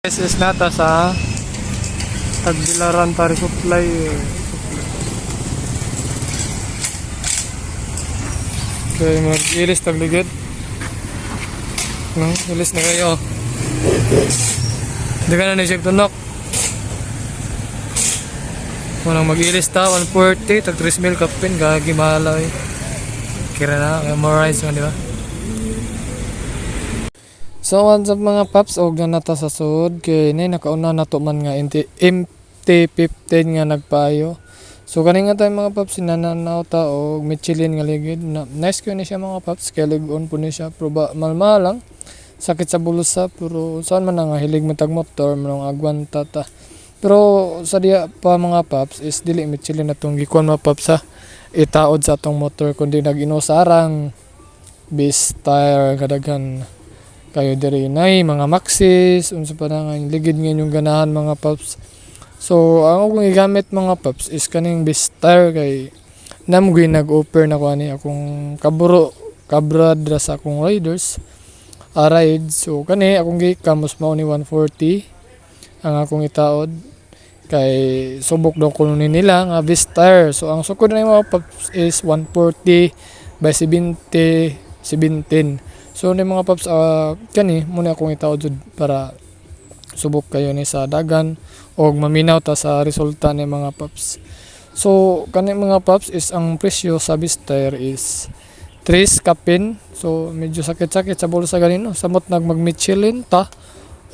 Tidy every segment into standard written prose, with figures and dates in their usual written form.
Guys, is nata sa Tagbilaran Tari Supply. Okay, mag-ilis tagligid. No, ilis na kayo. Hindi ka na ni-check tunok. Walang mag-ilis ta, 140, tag 3 mil kapin, gagi mahala eh. Kira na, memorize mo, di ba? So, what's up mga paps, og na nata sa sud kay nay nakauna na to man nga MT-15 nga nagpaayo. So kani nga tayo mga paps sinananaw ta og Michelin nga ligid. Nice ko ni siya mga paps, kay lig-on po ni siya, pero malma lang sakit sa bulusa, pero saan man nga hilig mo tag motor manong agwanta ta. Pero sa diya pa mga paps is dili Michelin atong gikuan mga paps sa itaod sa atong motor kundi nag-inosarang base tire kadaghan kayo diri nay mga Maxis unsa pa na nga ligid nga yung ganahan mga paps. So ang akong gigamit mga paps is kaning base tire kay namgoy nag-offer na ko ani akong kabrad sa akong riders ride. So kani akong gikamos mao ni 140 ang akong itaod kay subok daw kuno nila nga base tire. So ang sukod na mga paps is 140 by 70 17. So ni mga paps kani muna akong itaod jud para subok kayo ni sa dagan og maminaw ta sa resulta ni mga paps. So kani mga paps is ang presyo sa base tire is 3 kapin. So medyo sakit-sakit sa bulsa ganino samot mag-Michelin ta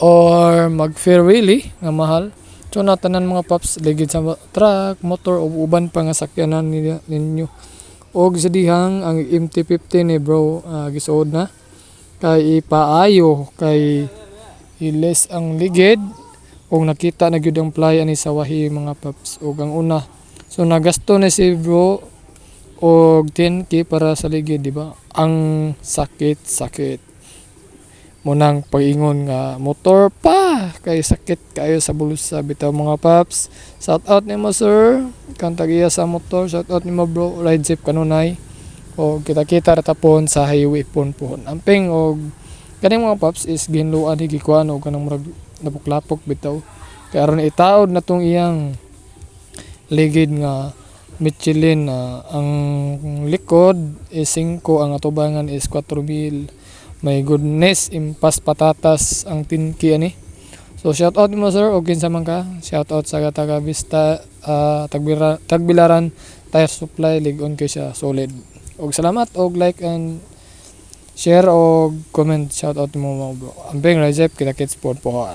or mag-Fairway nga mahal. So natanan mga paps ligid sa truck, motor o uban pa nga sakyanan ninyo. Og sa dihang ang MT-15 ni bro gisuod na kay ipaayo kay iles ang ligid og nakita na gyud ang playa ni sa wahi mga paps. Og ang una so nagasto na si bro og 10k para sa ligid, di ba? Ang sakit munang pag-ingon nga motor pa kay sakit kayo sa bulsa bitaw mga paps. Shout out nimo sir kang tagiya sa motor, shout out nimo bro, ride safe kanunay og kita-kita ra tapon sa highway pohon amping. Og kaning mga paps is ginluan higikuan og kanang murag napuklapok bitaw kay aron itaod na tong iyang ligid nga Michelin. Ang likod is 5, ang atubangan is 4,000. My goodness, impas patatas ang 10k ani. So shout out mo sir og kinsa man ka, shout out sa Taga Vista Tagbilaran Tire Supply, lig-on kay siya solid. Og salamat og like and share og comment, shout out mo mga bro. Amping Rajep kita kits sport po.